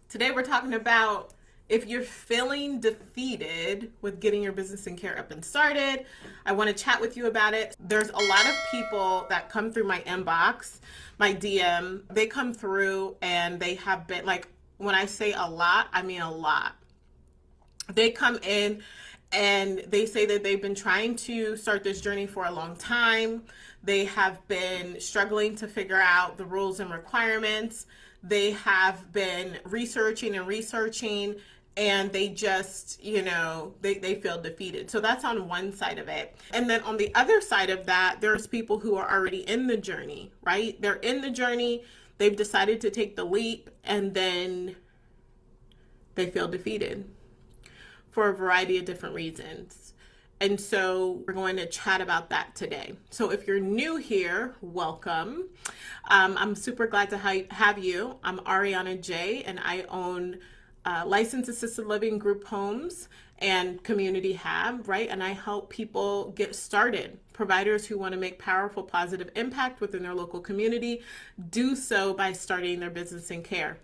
Today we're talking about if you're feeling defeated with getting your business and care up and started. I want to chat with you about it. There's a lot of people that come through my inbox, my DM. They come through and they have been like, when I say a lot, I mean a lot. They come in and they say that they've been trying to start this journey for a long time. They have been struggling to figure out the rules and requirements. They have been researching, and they just, they feel defeated. So that's on one side of it. And then on the other side of that, there's people who are already in the journey, right? They're in the journey, they've decided to take the leap, and then they feel defeated for a variety of different reasons. And so we're going to chat about that today. So if you're new here, welcome. I'm super glad to have you. I'm Ariana J, and I own licensed assisted living group homes and community hab, right? And I help people get started. Providers who want to make powerful, positive impact within their local community do so by starting their business in care.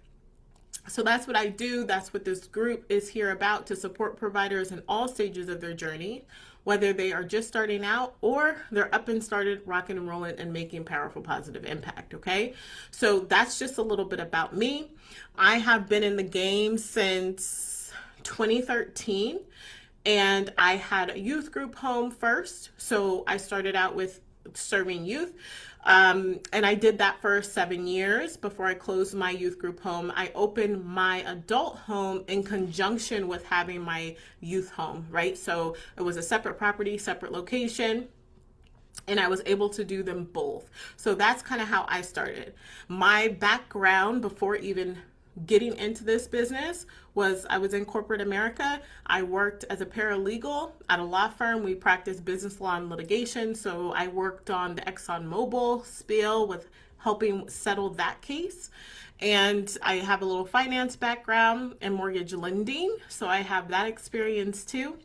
So that's what I do. That's what this group is here about, to support providers in all stages of their journey, whether they are just starting out or they're up and started, rocking and rolling and making powerful, positive impact. Okay. So that's just a little bit about me. I have been in the game since 2013, and I had a youth group home first. So I started out with serving youth. And I did that for 7 years before I closed my youth group home. I opened my adult home in conjunction with having my youth home, right? So it was a separate property, separate location, and I was able to do them both. So that's kind of how I started. My background before even getting into this business was I was in corporate America. I worked as a paralegal at a law firm. We practiced business law and litigation. So I worked on the ExxonMobil spill with helping settle that case. And I have a little finance background in mortgage lending. So I have that experience too.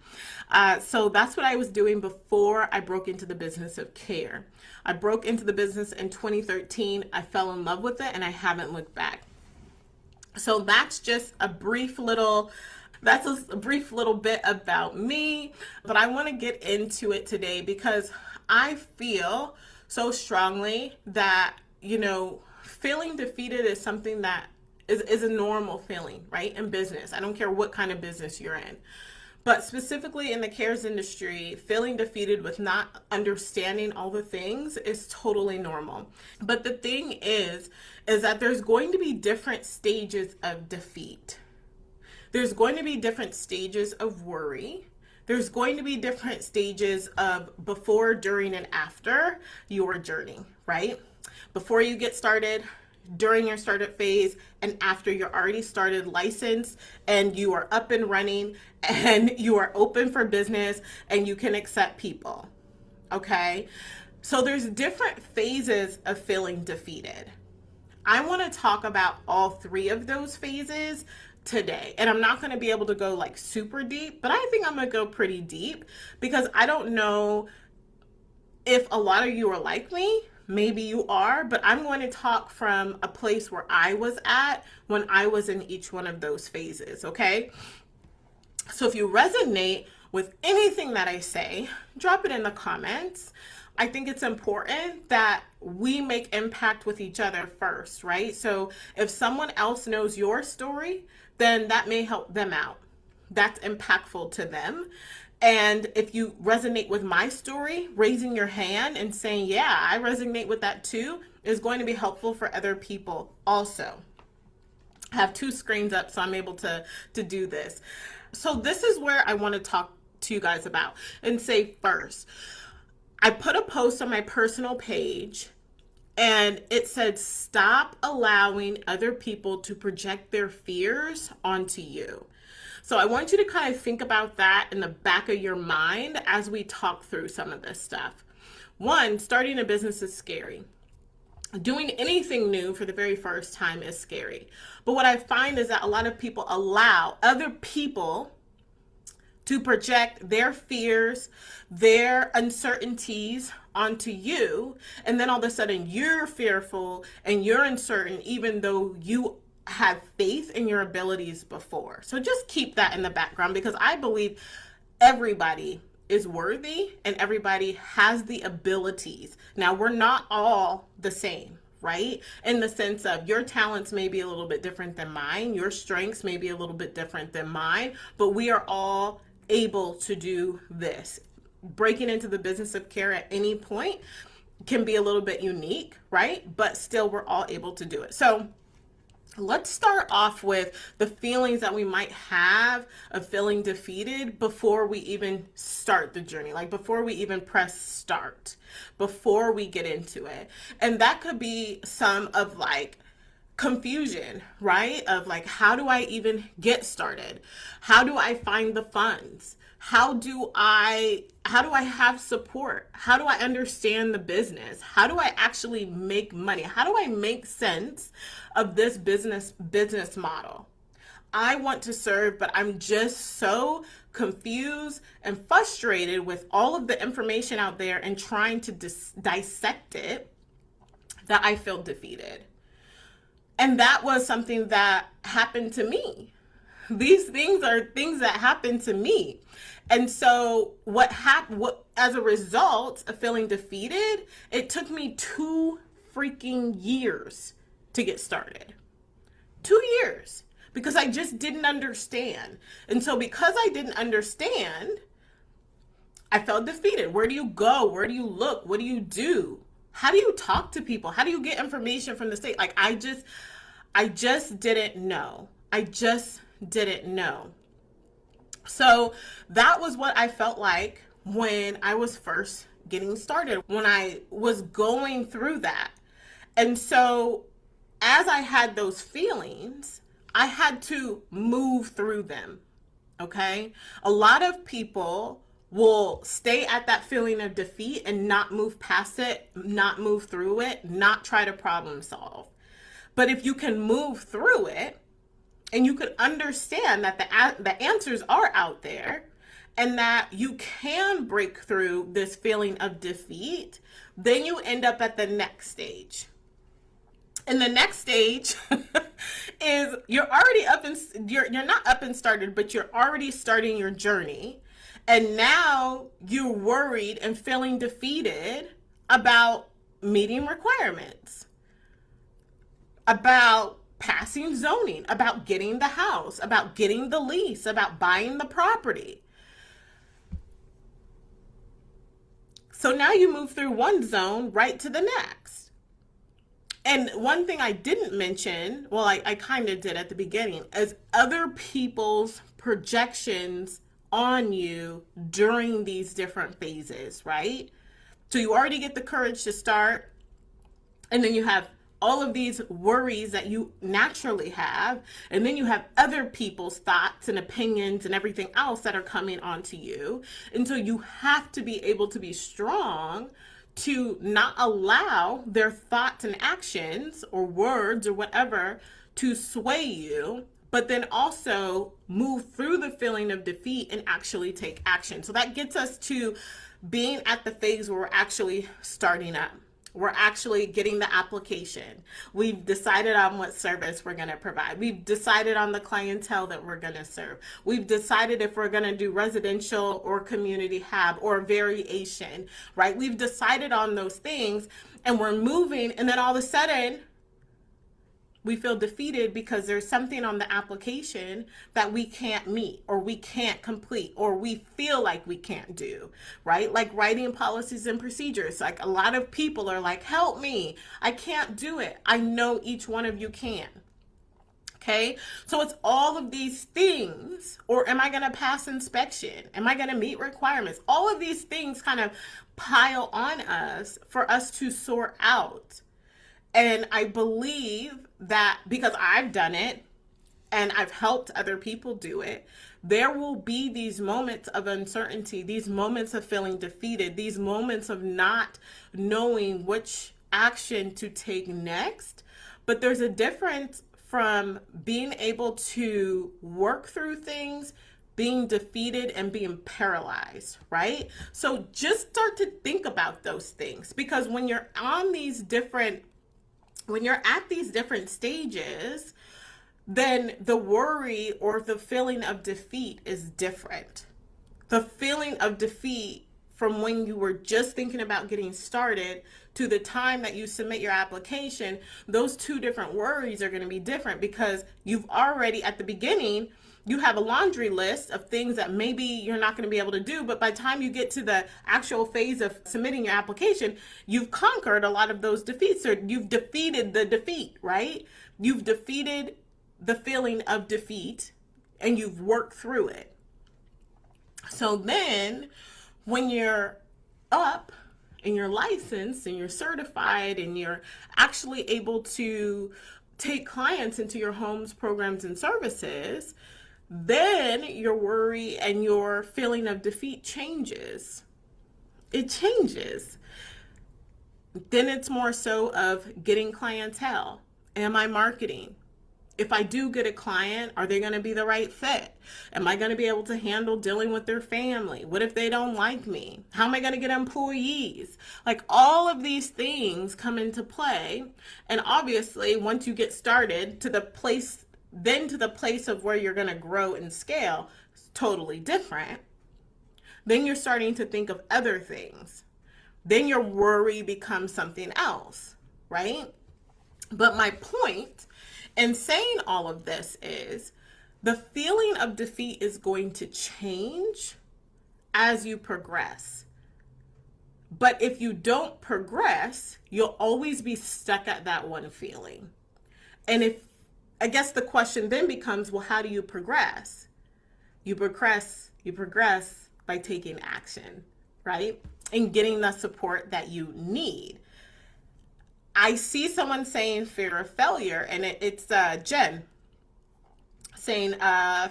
So that's what I was doing before I broke into the business of care. I broke into the business in 2013. I fell in love with it and I haven't looked back. So that's just a brief little bit about me, but I want to get into it today because I feel so strongly that, feeling defeated is something that is a normal feeling, right? In business. I don't care what kind of business you're in. But specifically in the cares industry, feeling defeated with not understanding all the things is totally normal. But the thing is that there's going to be different stages of defeat. There's going to be different stages of worry. There's going to be different stages of before, during, and after your journey, right? Before you get started, during your startup phase, and after you're already started, licensed, and you are up and running, and you are open for business, and you can accept people. Okay? So there's different phases of feeling defeated. I want to talk about all three of those phases today. And I'm not going to be able to go like super deep, but I think I'm going to go pretty deep because I don't know if a lot of you are like me. Maybe you are, but I'm going to talk from a place where I was at when I was in each one of those phases, okay? So if you resonate with anything that I say, drop it in the comments. I think it's important that we make impact with each other first, right? So if someone else knows your story, then that may help them out. That's impactful to them. And if you resonate with my story, raising your hand and saying, yeah, I resonate with that too, is going to be helpful for other people also. I have two screens up, so I'm able to do this. So this is where I want to talk to you guys about and say first, I put a post on my personal page and it said, stop allowing other people to project their fears onto you. So I want you to kind of think about that in the back of your mind as we talk through some of this stuff. One, starting a business is scary. Doing anything new for the very first time is scary. But what I find is that a lot of people allow other people to project their fears, their uncertainties onto you. And then all of a sudden you're fearful and you're uncertain, even though you had faith in your abilities before. So just keep that in the background, because I believe everybody is worthy and everybody has the abilities. Now, we're not all the same, right? In the sense of your talents may be a little bit different than mine, your strengths may be a little bit different than mine, but we are all able to do this. Breaking into the business of care at any point can be a little bit unique, right? But still, we're all able to do it. So let's start off with the feelings that we might have of feeling defeated before we even start the journey, like before we even press start, before we get into it. And that could be some of like confusion, right? Of like, how do I even get started? How do I find the funds? How do I have support? How do I understand the business? How do I actually make money? How do I make sense of this business model? I want to serve, but I'm just so confused and frustrated with all of the information out there and trying to dissect it that I feel defeated. And that was something that happened to me. These things are things that happened to me. And so what as a result of feeling defeated, it took me 2 freaking years to get started. 2 years, because I just didn't understand. And so because I didn't understand, I felt defeated. Where do you go? Where do you look? What do you do? How do you talk to people? How do you get information from the state? Like, I just didn't know. I just didn't know. So that was what I felt like when I was first getting started, when I was going through that. And so as I had those feelings, I had to move through them. Okay? A lot of people will stay at that feeling of defeat and not move past it, not move through it, not try to problem solve. But if you can move through it, and you could understand that the answers are out there, and that you can break through this feeling of defeat, then you end up at the next stage. And the next stage is you're already you're not up and started, but you're already starting your journey. And now you're worried and feeling defeated about meeting requirements, about passing zoning, about getting the house, about getting the lease, about buying the property. So now you move through one zone right to the next. And one thing I didn't mention, well, I kind of did at the beginning, is other people's projections on you during these different phases, right? So you already get the courage to start, and then you have all of these worries that you naturally have, and then you have other people's thoughts and opinions and everything else that are coming onto you. And so you have to be able to be strong to not allow their thoughts and actions or words or whatever to sway you, but then also move through the feeling of defeat and actually take action. So that gets us to being at the phase where we're actually starting up. We're actually getting the application. We've decided on what service we're going to provide. We've decided on the clientele that we're going to serve. We've decided if we're going to do residential or community hub or variation, right? We've decided on those things, and we're moving, and then all of a sudden we feel defeated because there's something on the application that we can't meet, or we can't complete, or we feel like we can't do, right? Like writing policies and procedures. Like, a lot of people are like, help me, I can't do it. I know each one of you can. Okay, so it's all of these things. Or am I going to pass inspection? Am I going to meet requirements? All of these things kind of pile on us for us to sort out. And I believe that because I've done it and I've helped other people do it, there will be these moments of uncertainty, these moments of feeling defeated, these moments of not knowing which action to take next. But there's a difference from being able to work through things, being defeated, and being paralyzed, right? So just start to think about those things, because when you're at these different stages, then the worry or the feeling of defeat is different. The feeling of defeat from when you were just thinking about getting started to the time that you submit your application, those two different worries are going to be different, because you've already at the beginning, you have a laundry list of things that maybe you're not going to be able to do, but by the time you get to the actual phase of submitting your application, you've conquered a lot of those defeats, or you've defeated the defeat, right? You've defeated the feeling of defeat and you've worked through it. So then when you're up and you're licensed and you're certified and you're actually able to take clients into your homes, programs, and services, then your worry and your feeling of defeat changes. It changes. Then it's more so of getting clientele. Am I marketing? If I do get a client, are they going to be the right fit? Am I going to be able to handle dealing with their family? What if they don't like me? How am I going to get employees? Like, all of these things come into play. And obviously, once you get started, to the place of where you're going to grow and scale, it's totally different. Then you're starting to think of other things. Then your worry becomes something else, right? But my point in saying all of this is the feeling of defeat is going to change as you progress. But if you don't progress, you'll always be stuck at that one feeling. And I guess the question then becomes, well, how do you progress? You progress by taking action, right? And getting the support that you need. I see someone saying fear of failure, and it's Jen saying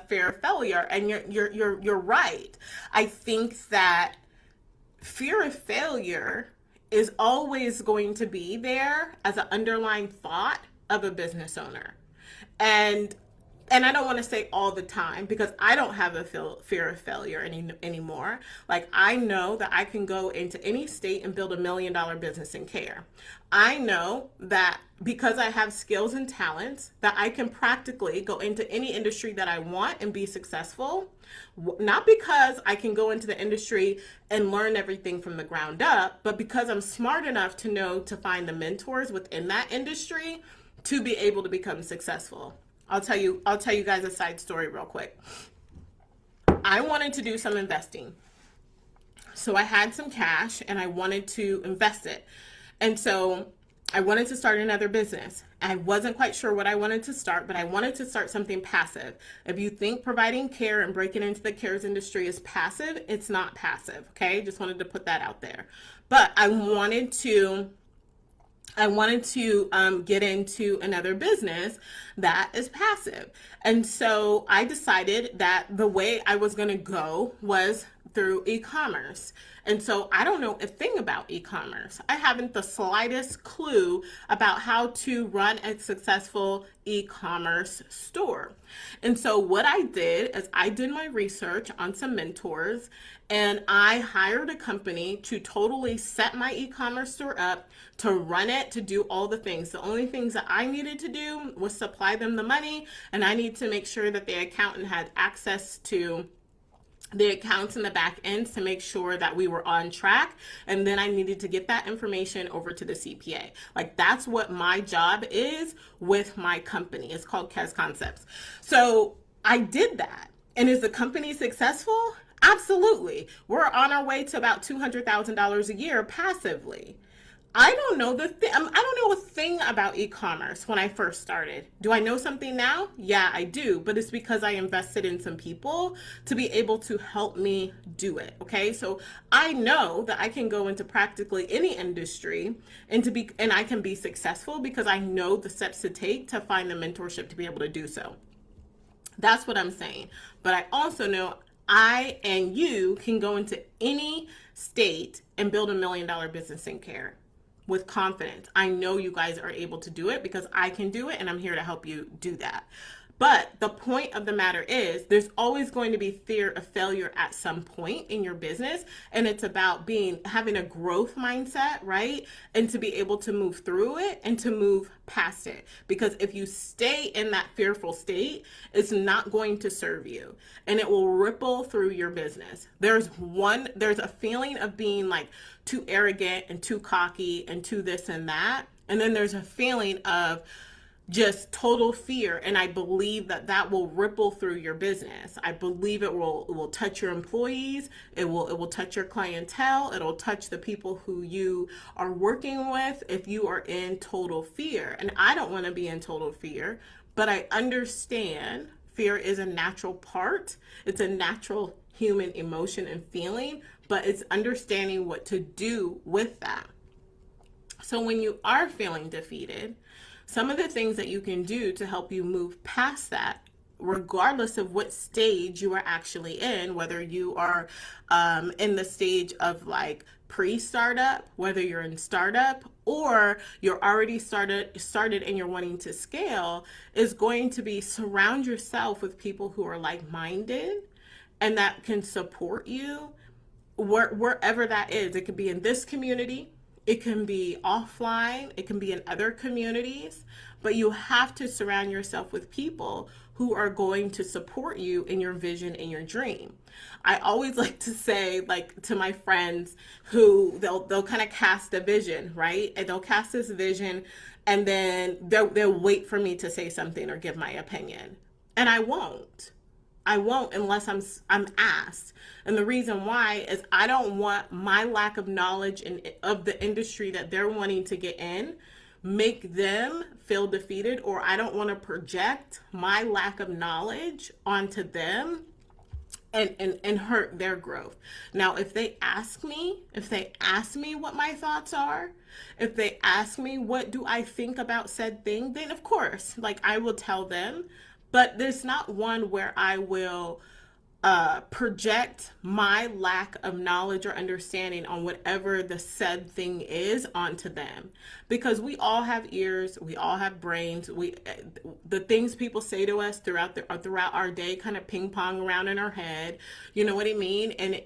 fear of failure, and you're right. I think that fear of failure is always going to be there as an underlying thought of a business owner, and I don't want to say all the time, because I don't have a fear of failure anymore. Like, I know that I can go into any state and build $1 million business in care. I know that because I have skills and talents, that I can practically go into any industry that I want and be successful. Not because I can go into the industry and learn everything from the ground up, but because I'm smart enough to know to find the mentors within that industry to be able to become successful. I'll tell you guys a side story real quick. I wanted to do some investing. So I had some cash and I wanted to invest it. And so I wanted to start another business. I wasn't quite sure what I wanted to start, but I wanted to start something passive. If you think providing care and breaking into the cares industry is passive, it's not passive, okay? Just wanted to put that out there. But I wanted to get into another business that is passive. And so I decided that the way I was going to go was through e-commerce. And so I don't know a thing about e-commerce. I haven't the slightest clue about how to run a successful e-commerce store. And so what I did is I did my research on some mentors, and I hired a company to totally set my e-commerce store up, to run it, to do all the things. The only things that I needed to do was supply them the money, and I need to make sure that the accountant had access to the accounts in the back end to make sure that we were on track. And then I needed to get that information over to the CPA. Like, that's what my job is with my company. It's called Kes Concepts. So I did that. And is the company successful? Absolutely. We're on our way to about $200,000 a year passively. I don't know I don't know a thing about e-commerce when I first started. Do I know something now? Yeah, I do, but it's because I invested in some people to be able to help me do it. Okay, so I know that I can go into practically any industry and I can be successful because I know the steps to take to find the mentorship to be able to do so. That's what I'm saying. But I also know I and you can go into any state and build $1 million business in care with confidence. I know you guys are able to do it because I can do it, and I'm here to help you do that. But the point of the matter is there's always going to be fear of failure at some point in your business. And it's about having a growth mindset, right? And to be able to move through it and to move past it. Because if you stay in that fearful state, it's not going to serve you and it will ripple through your business. There's a feeling of being like too arrogant and too cocky and too this and that. And then there's a feeling of just total fear, and I believe that will ripple through your business. I believe it will touch your employees, it will touch your clientele, it'll touch the people who you are working with if you are in total fear. And I don't want to be in total fear, but I understand fear is a natural part. It's a natural human emotion and feeling, but it's understanding what to do with that. So when you are feeling defeated, some of the things that you can do to help you move past that, regardless of what stage you are actually in, whether you are in the stage of like pre-startup, whether you're in startup, or you're already started and you're wanting to scale, is going to be surround yourself with people who are like-minded and that can support you wherever that is. It could be in this community, it can be offline, it can be in other communities, but you have to surround yourself with people who are going to support you in your vision and your dream. I always like to say, like, to my friends who they'll kind of cast a vision, right? And they'll cast this vision and then they'll wait for me to say something or give my opinion. And I won't unless I'm asked. And the reason why is I don't want my lack of knowledge of the industry that they're wanting to get in make them feel defeated, or I don't want to project my lack of knowledge onto them and hurt their growth. Now, if they ask me what my thoughts are, if they ask me what do I think about said thing, then of course, like, I will tell them. But there's not one where I will project my lack of knowledge or understanding on whatever the said thing is onto them. Because we all have ears, we all have brains. The things people say to us throughout our day kind of ping pong around in our head. You know what I mean? And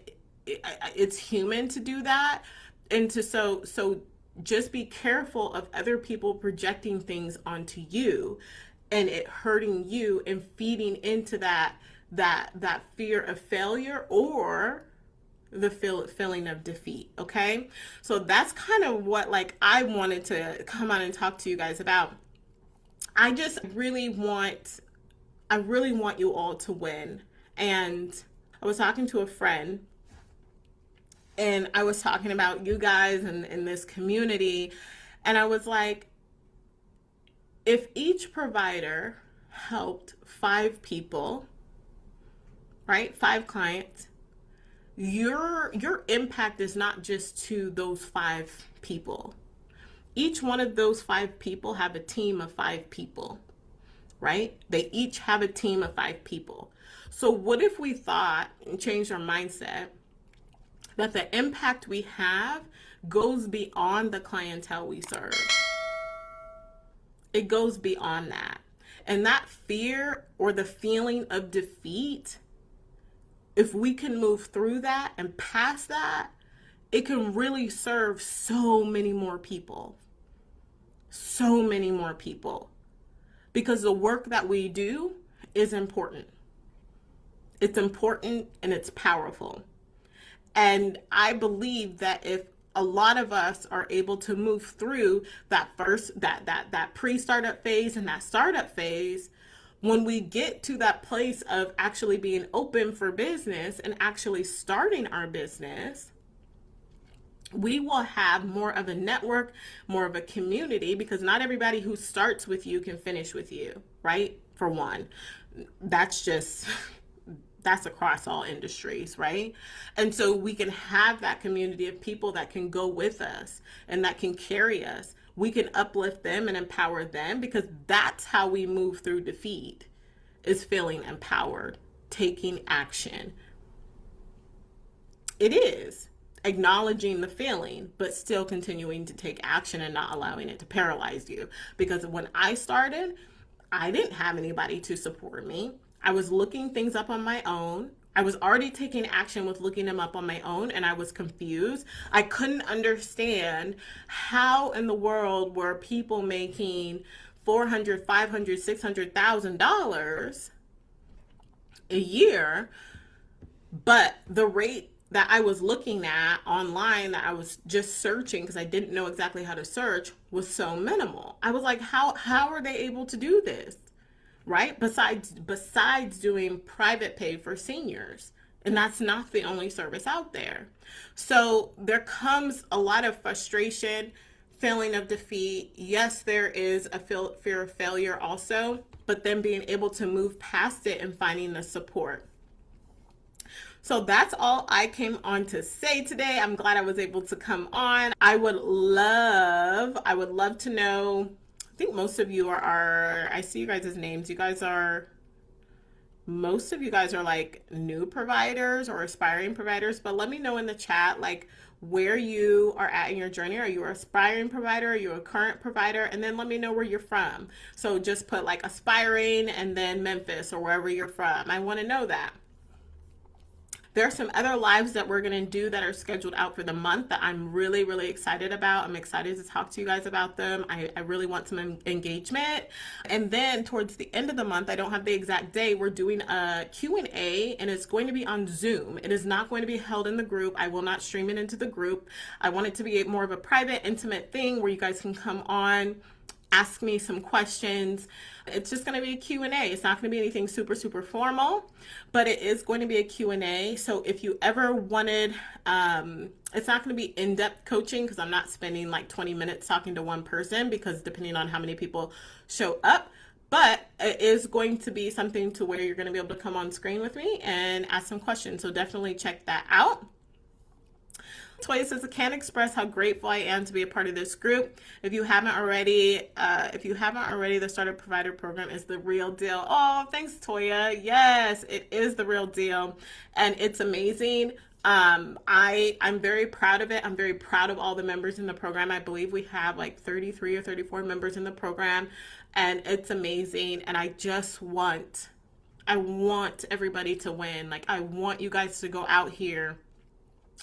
it's human to do that. And so just be careful of other people projecting things onto you and it hurting you and feeding into that fear of failure or the feeling of defeat. Okay, so that's kind of what, like, I wanted to come on and talk to you guys about. I really want you all to win. And I was talking to a friend and I was talking about you guys and in this community, and I was like, if each provider helped 5 people, right? 5 clients, your impact is not just to those 5 people. Each one of those 5 people have a team of 5 people, right? They each have a team of 5 people. So what if we thought and changed our mindset that the impact we have goes beyond the clientele we serve? It goes beyond that. And that fear or the feeling of defeat, if we can move through that and past that, it can really serve so many more people. So many more people. Because the work that we do is important. It's important and it's powerful. And I believe that if a lot of us are able to move through that pre-startup phase and that startup phase, when we get to that place of actually being open for business and actually starting our business, we will have more of a network, more of a community, because not everybody who starts with you can finish with you, right? For one, that's across all industries, right? And so we can have that community of people that can go with us and that can carry us. We can uplift them and empower them, because that's how we move through defeat, is feeling empowered, taking action. It is acknowledging the feeling, but still continuing to take action and not allowing it to paralyze you. Because when I started, I didn't have anybody to support me. I was looking things up on my own. I was already taking action with looking them up on my own, and I was confused. I couldn't understand how in the world were people making $400, $500, $600,000 a year, but the rate that I was looking at online, that I was just searching because I didn't know exactly how to search, was so minimal. I was like, how are they able to do this? Right? Besides doing private pay for seniors. And that's not the only service out there. So there comes a lot of frustration, feeling of defeat. Yes, there is a fear of failure also, but then being able to move past it and finding the support. So that's all I came on to say today. I'm glad I was able to come on. I would love to know, I think most of you are I see you guys' names. Most of you guys are like new providers or aspiring providers, but let me know in the chat, like, where you are at in your journey. Are you an aspiring provider? Are you a current provider? And then let me know where you're from. So just put like aspiring and then Memphis or wherever you're from. I want to know that. There are some other lives that we're going to do that are scheduled out for the month that I'm really, really excited about. I'm excited to talk to you guys about them. I really want some engagement. And then towards the end of the month, I don't have the exact day, we're doing a Q&A, and it's going to be on Zoom. It is not going to be held in the group. I will not stream it into the group. I want it to be more of a private, intimate thing where you guys can come on, ask me some questions. It's just going to be a Q&A. It's not going to be anything super, super formal, but it is going to be a Q&A. So if you ever wanted, it's not going to be in-depth coaching because I'm not spending like 20 minutes talking to one person, because depending on how many people show up, but it is going to be something to where you're going to be able to come on screen with me and ask some questions. So definitely check that out. Toya says, I can't express how grateful I am to be a part of this group. If you haven't already, the Startup Provider Program is the real deal. Oh, thanks, Toya. Yes, it is the real deal, and it's amazing. I'm very proud of it. I'm very proud of all the members in the program. I believe we have like 33 or 34 members in the program, and it's amazing. And I want everybody to win. Like, I want you guys to go out here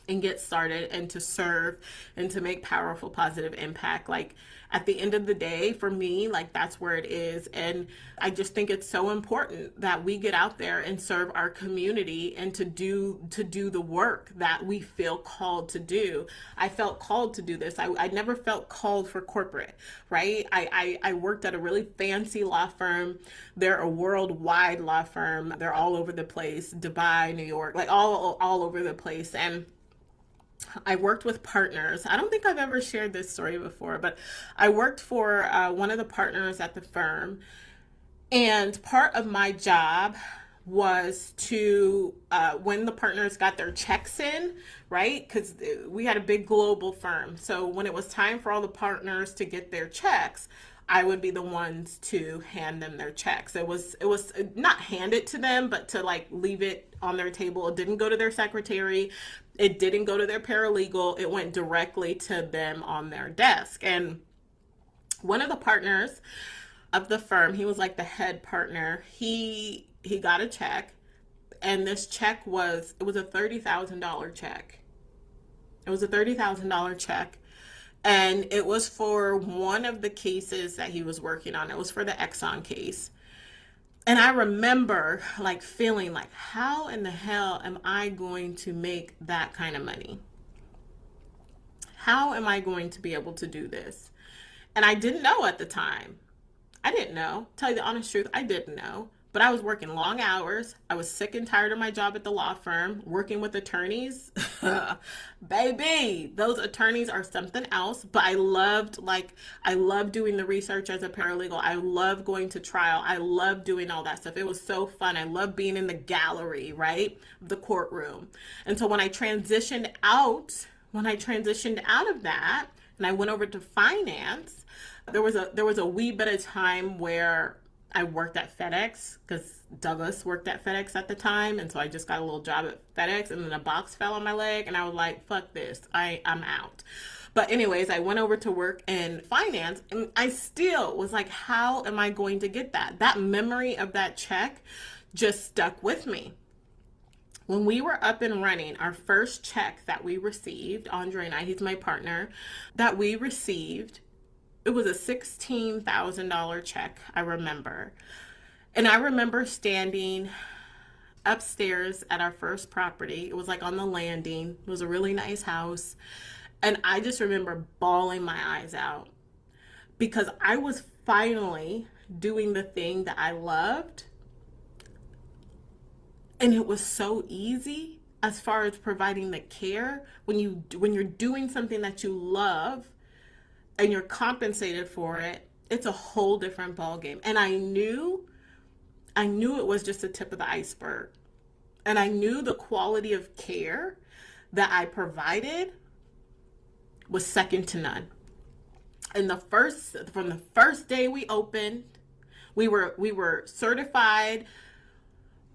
and get started and to serve and to make powerful, positive impact. Like, at the end of the day, for me, like, that's where it is. And I just think it's so important that we get out there and serve our community and to do the work that we feel called to do. I felt called to do this. I never felt called for corporate, right? I worked at a really fancy law firm. They're a worldwide law firm. They're all over the place, Dubai, New York, like all over the place. And I worked with partners. I don't think I've ever shared this story before, but I worked for one of the partners at the firm. And part of my job was to, when the partners got their checks in, right? Because we had a big global firm. So when it was time for all the partners to get their checks, I would be the ones to hand them their checks. It was not hand it to them, but to like leave it on their table. It didn't go to their secretary. It didn't go to their paralegal. It went directly to them on their desk. And one of the partners of the firm, he was like the head partner. He got a check, and this check was a $30,000 check. It was a $30,000 check. And it was for one of the cases that he was working on. It was for the Exxon case. And I remember like feeling like, how in the hell am I going to make that kind of money? How am I going to be able to do this? And I didn't know at the time. I didn't know. Tell you the honest truth, I didn't know. But I was working long hours. I was sick and tired of my job at the law firm, working with attorneys. Baby, those attorneys are something else. But I loved doing the research as a paralegal. I loved going to trial. I loved doing all that stuff. It was so fun. I loved being in the gallery, right? The courtroom. And so when I transitioned out of that and I went over to finance, there was a wee bit of time where I worked at FedEx because Douglas worked at FedEx at the time. And so I just got a little job at FedEx, and then a box fell on my leg and I was like, fuck this, I'm out. But anyways, I went over to work in finance and I still was like, how am I going to get that? That memory of that check just stuck with me. When we were up and running, our first check that we received, Andre and I, he's my partner, that we received, it was a $16,000 check, I remember. And I remember standing upstairs at our first property. It was like on the landing. It was a really nice house. And I just remember bawling my eyes out because I was finally doing the thing that I loved. And it was so easy as far as providing the care. When you're doing something that you love and you're compensated for it, it's a whole different ballgame. And I knew it was just the tip of the iceberg. And I knew the quality of care that I provided was second to none. And from the first day we opened, we were certified.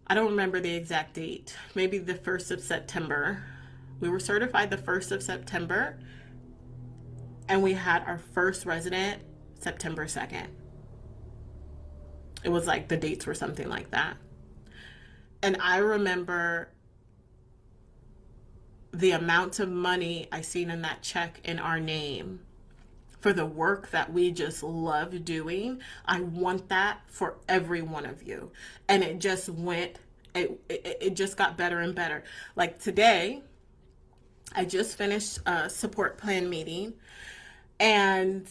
I don't remember the exact date, maybe the 1st of September. We were certified the 1st of September, and we had our first resident September 2nd. It was like the dates were something like that. And I remember the amount of money I seen in that check in our name for the work that we just love doing. I want that for every one of you. And it just it just got better and better. Like today, I just finished a support plan meeting, and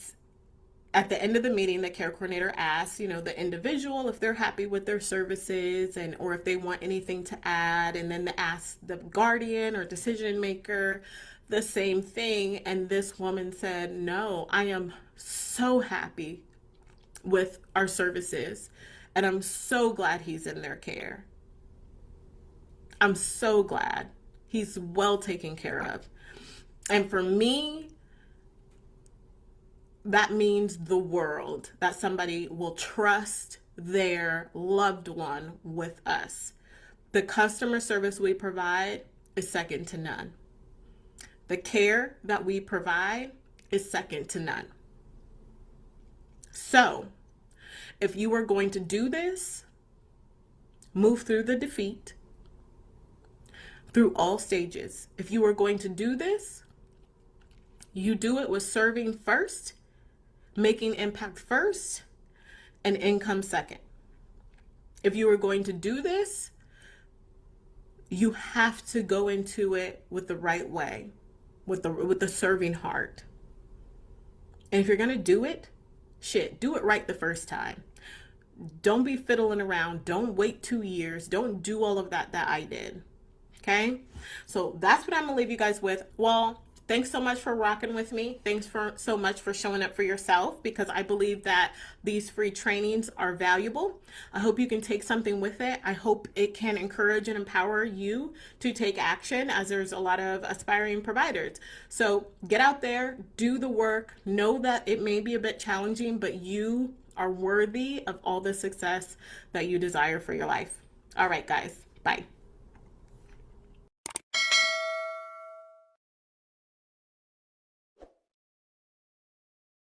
at the end of the meeting, the care coordinator asks, the individual if they're happy with their services or if they want anything to add. And then they ask the guardian or decision maker the same thing. And this woman said, no, I am so happy with our services. And I'm so glad he's in their care. I'm so glad he's well taken care of. And for me, that means the world that somebody will trust their loved one with us. The customer service we provide is second to none. The care that we provide is second to none. So, if you are going to do this, move through the defeat, through all stages. If you are going to do this, you do it with serving first, making impact first, and income second. If you are going to do this, you have to go into it with the right way, with the serving heart. And if you're going to do it, do it right the first time. Don't be fiddling around. Don't wait 2 years. Don't do all of that I did. Okay? So that's what I'm going to leave you guys with. Well, thanks so much for rocking with me. Thanks so much for showing up for yourself, because I believe that these free trainings are valuable. I hope you can take something with it. I hope it can encourage and empower you to take action, as there's a lot of aspiring providers. So get out there, do the work. Know that it may be a bit challenging, but you are worthy of all the success that you desire for your life. All right, guys. Bye.